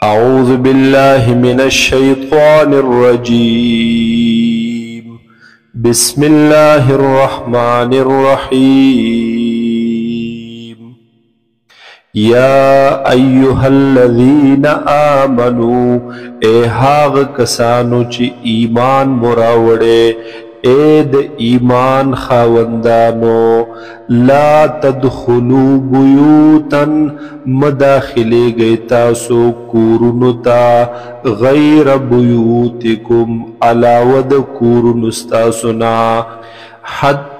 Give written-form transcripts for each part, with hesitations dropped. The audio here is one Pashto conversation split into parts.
أعوذ بالله من الشيطان الرجيم. بسم الله الرحمن الرحيم. يا أيها الذين آمنوا اے هاغ کسانو چی ایمان مراوڑے اے د ایمان خاوندانو لا تدخلوا بیوتا مداخلے گئی تاسو کورنتا غیر بیوتکم علاود کورنستاسنا حتی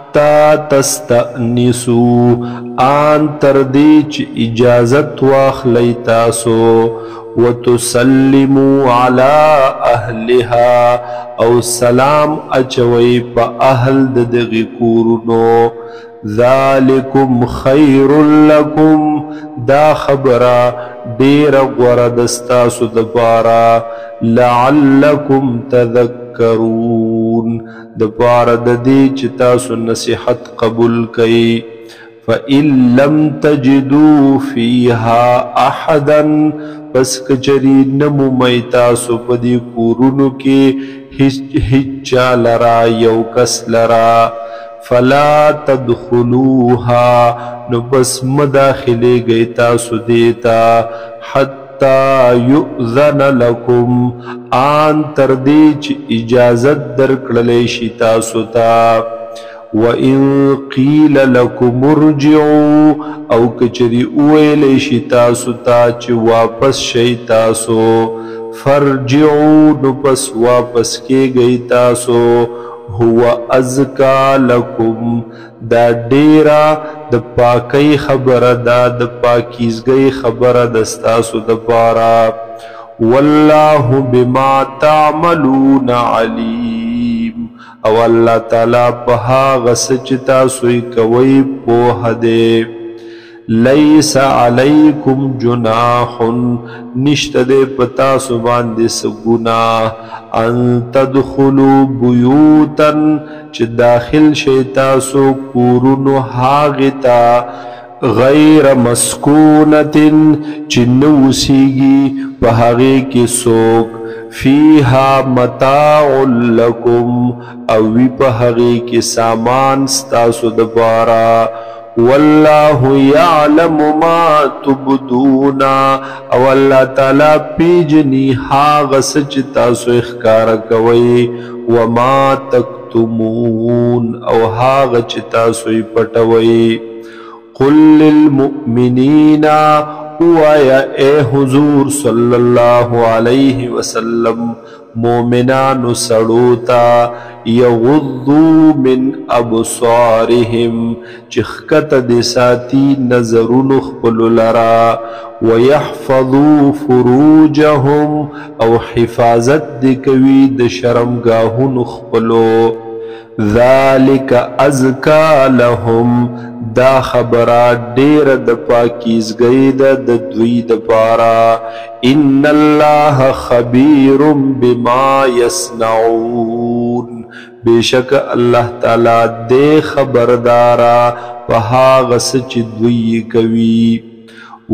تستأنسوا آن تردیچ اجازت واخلی تاسو وتسلموا على اهلها او سلام اچوي پا اهل دغی کورنو ذالکم خیر لکم دا خبرا دیر غردستاسو دبارا لعلکم تذکرون دبارا ددی چتاسو نصیحت قبول کئی فَإِن لَمْ تَجِدُوا فِيهَا أَحَدًا پس کچری نمو میتاسو پدی کورونو کی ہچا لرا یو کس لرا فَلَا تَدْخُلُوهَا نو پس مداخلے گئی تاسو دیتا حَتَّى يُؤْذَنَ لَكُمْ آن تردیچ اجازت درکڑلیشی تاسو تا وَإِن قِيلَ لَكُمُ ارْجِعُوا او کچری اویلے شی تاسو تا چی واپس شی تاسو فَارْجِعُوا نو پس واپس کے گئی تاسو هُوَ أَزْكَى لَكُمْ دا ڈیرا دا پاکی خبر دا دا پاکیزگئی خبر دستاسو دا پارا وَاللَّهُ بِمَا تَعْمَلُونَ عَلِيمٌ او اللہ تعالی پہا غسچتا سوئی کوئی پوہ دے لیس علیکم جناح نشت دے پتا سبان دے سگناہ ان تدخلوا بیوتا چھ داخل شیطاسو کورنو حاغتا غیر مسکونت چنوسیگی پہاغی کی سوک فیہا متاع لکم اوی پہاغی کی سامان ستاسو دبارا واللہ یعلم ما تبدونا او اللہ تعالی پیجنی حاغ سچ تاسو اخکار کوئی وما تکتمون او حاغ چ تاسو پٹوئی قل للمؤمنین اوایا اے حضور صلی اللہ علیہ وسلم مومنان سڑوتا یغضو من ابصارهم چخکت دساتی نظرون اخپل لرا ویحفظو فروجهم او حفاظت دکوی دشرمگاہن اخپلو ذالک ازکا لهم دا خبرات دیر د پاکیزگئی دا دوی د پارا ان اللہ خبیر بما یصنعون بے شک اللہ تعالی دے خبردارا پہا غسچ دوی کوی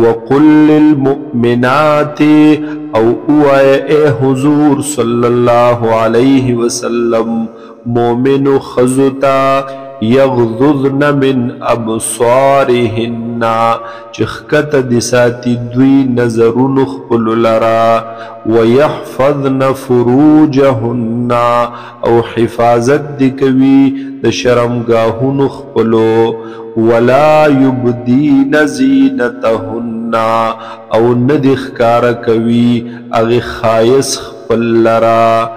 وقل للمؤمنات او اوائے اے حضور صلی اللہ علیہ وسلم مومن خزتا یغضضن من ابصارهن چخکت دساتی دوی نظرون اخپل لرا ویحفظن فروجهن او حفاظت دکوی دشرمگاہن اخپلو ولا یبدین زینتهن او ندخکار کوی اغی خایس خپل لرا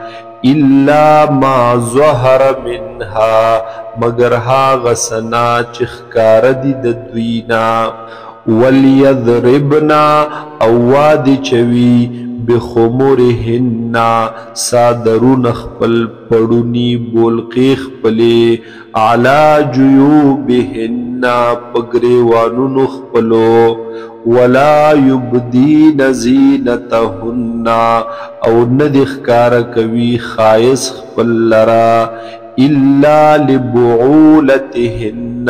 الا ما ظهر منها مگر ها غسنا چخکار دی دوینا ولیضربنا اواد چوی بخمرهن صادرون خپل پڑونی بولقی خپلی علا جیوبهن پگریوانون خپلو ولا یبدین زینتهن او ندخکار کوی خائص خپل لرا الا لبعولتهن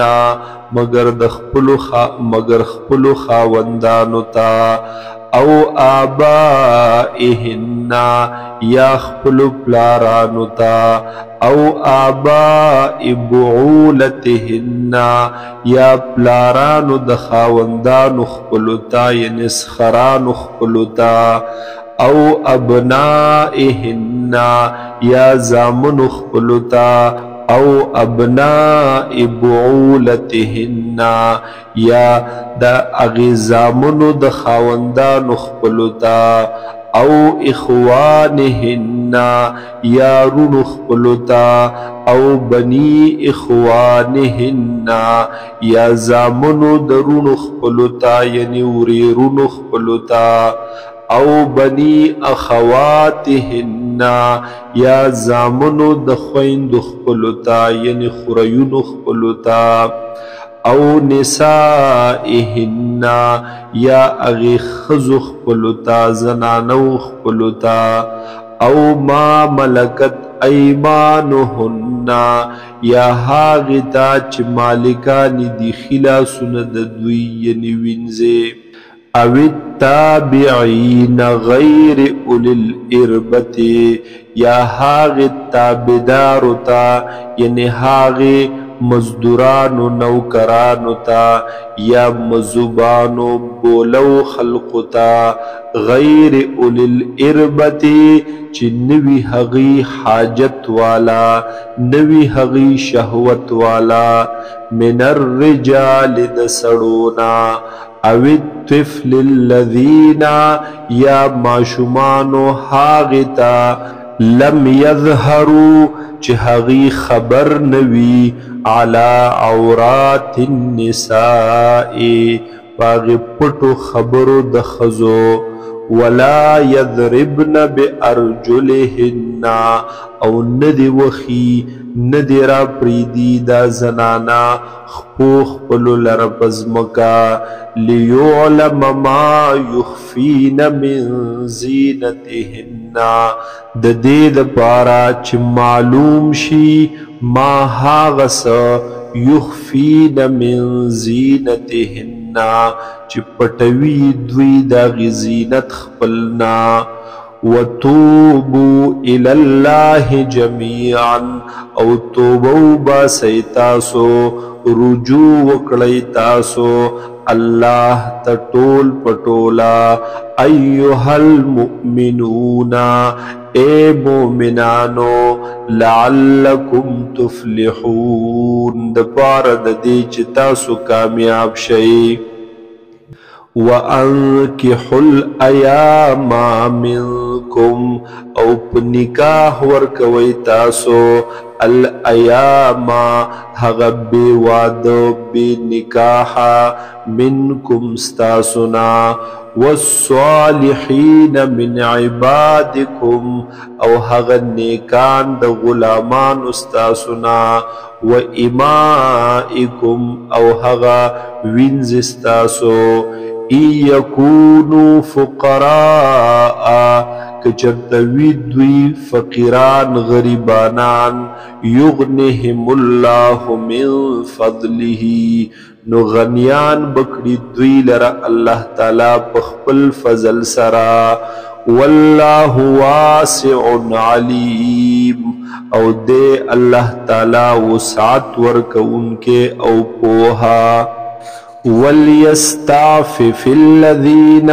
مگر خپلو خاوندانو تا او آبائهن یا خپل پلارانو تا او آباء بعولتهن یا پلارانو د خاوندانو خپلو تا یعنی سخرانو خپلو تا او ابنائهن یا زامنو خپلو تا او ابناء بعولتهن یا دا اغزامنو د خاوندانو خپلو تا او اخوانهن یا رونو خپلو تا او بنی اخوانهن یا زامنو د رونو خپلو تا یعنی وریرونو خپلو تا او بنی اخواتهن یا زامنو د خویندو خپلو تا یعنی خوریونو خپلو تا او نسائهن یا اغی خزو خپلو تا زنانو خپلو تا او ما ملکت ایمانهن یا هاغی تا چه مالکانی دی خلاسون د دوی یعنی وینزے او التابعین غیر اولی الاربت یا هاغی تابدارو تا یعنی هاغی مزدورانو نوکرانو تا یا مزوبانو بولو خلقو تا غیر اولی الاربت چی نوی حقی حاجت والا نوی حقی شہوت والا من الرجال دسڑونا او الطفل الذین یا معشومانو حاغتا لم یظہرو چی حقی خبر نوی علی عورات النسائی باغی پٹو خبرو دخزو ولا یضربن بارجلهن او ندی وخی ندی را پریدی دا زنانا خپوخ پلو لرپزمکا لیعلم ما یخفین من زینتهن دا دید پارا چی معلوم شی ما هاغس یخفین من زینتهن چی پټوی دوی دا غزینت خپلنا وتوبوا الى الله جميعا او توبو باسی تاسو رجوع وکړی تاسو الله تطول پټولا ایها المؤمنون اے مومنانو لعلکم تفلحون د پاره د دې چې تاسو کامیاب شئ وَأَنْكِحُوا الْأَيَامَ مِنْكُمْ او پنکاح ورکوی تاسو الایام هغب واد بنکاح منکم ستاسنا والصالحین من عبادکم او هغ نیکان د غلامان استاسنا و امائکم او هغ وینز استاسو یکونو فقراء کچرتوی دوی فقیران غریبانان یغنهم اللہ من فضله نو غنیان بکڑی دوی لرا اللہ تعالی پخپل فضل سرا واللہ واسع علیم او دے اللہ تعالی وسعت ورک ان کے او پوہا وَلْيَسْتَعْفِفِ الَّذِينَ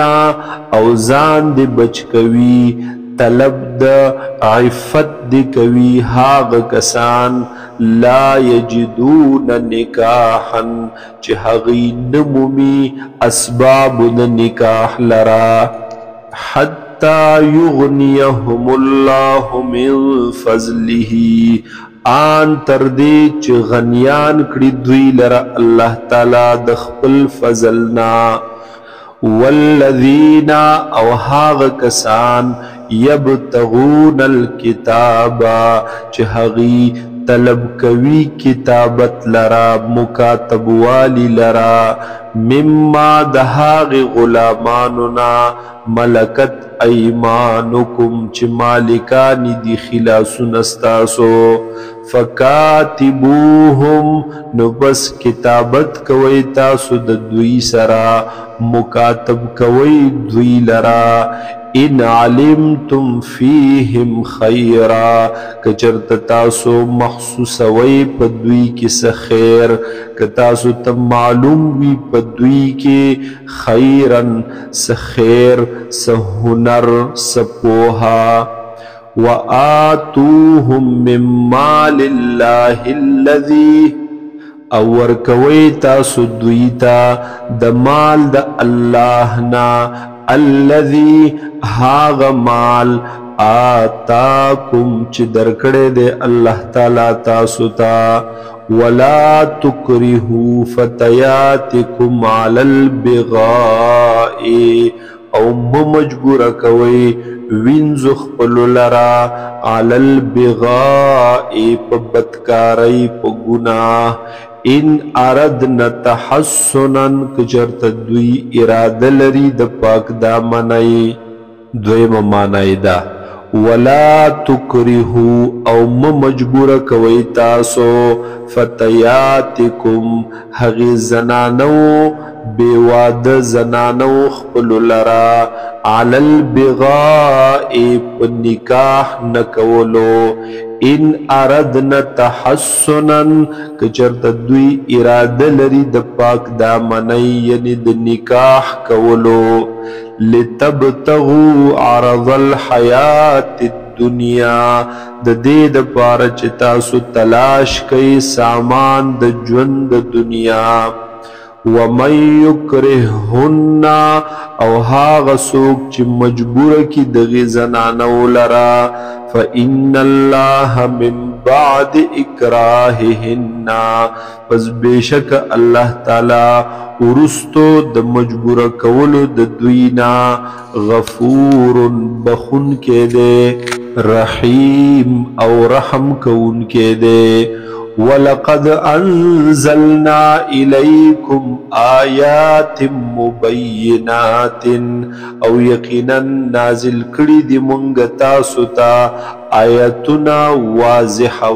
او زان دی بچکوی طلب دا عفت دی کوی حاغ کسان لا یجدون نکاحا چه حقی نمومی اسباب دا نکاح لرا حتی یغنیهم اللہ من فضله آن تردی چه غنیان کڑی دوی لرا اللہ تعالی دخپل فضلنا والذین او هاغ کسان یبتغون الکتابا چه حقی طلب کوی کتابت لرا مکاتب والی لرا مما دهاغ غلاماننا ملکت ایمانکم چه مالکانی دی خلاسون استاسو فکاتبوهم نو بس کتابت کوئی تاسو د دوی سرا مکاتب کوي دوی لرا ان علمتم فیهم خیرا کچرت تاسو محسوس وی په دوی کې څه خیر که تاسو ته معلوم وي په دوی کې خیرن څه خیر څه هنر څه پوهه وآتوهم من مال الله الذي او ورکوي تاسو دوی ته د مال د الله نه الذي هاغ مال آتاکم چې درکړې دې الله تعالی تاسو ته ولا تکرهوا فتياتكم على البغاء او مجبور کوي وینځو خپل لرا على البغاء په بدکارۍ په ګناه ان اردنا تحسنا کجرت دوی اراده لري د پاک دامنۍ دویم معنی ده ولا تکرهو او مجبور کوي تاسو فتياتكم هغه زنانو بیواد زنانو خپل لرا على البغاء نکاح نکولو ان اردنا تحسنا کچرت دوی اراده لري د پاک دامنۍ یعنی د نکاح کولو لتبتغوا عرض الحیات الدنیا د دې د پاره چې تاسو تلاش کوي سامان د ژوند د دنیا ومن یکرهن او هاغه څوک چې مجبور کی دغه زنانو لرا فإن الله من بعد اکراههن پس بیشک الله تعالی ورستو د مجبور کولو د دوینا غفور بخون کې دے رحیم او رحم کون کې دے وَلَقَدْ أَنزَلْنَا إِلَيْكُمْ آيَاتٍ مُبَيِّنَاتٍ او یقینا نازل کړي دي مونږ تاسو ته آیاتنا واضحه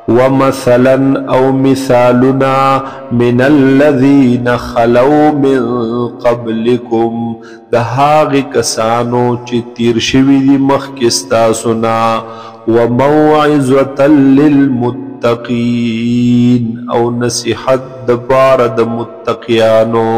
ومثلا او مثالنا من الذين خلو من قبلكم د هغه کسانو چې تیر شوي دي مخکې ستاسو نه وموعظة للمتقين او نصیحت د پاره د متقیانو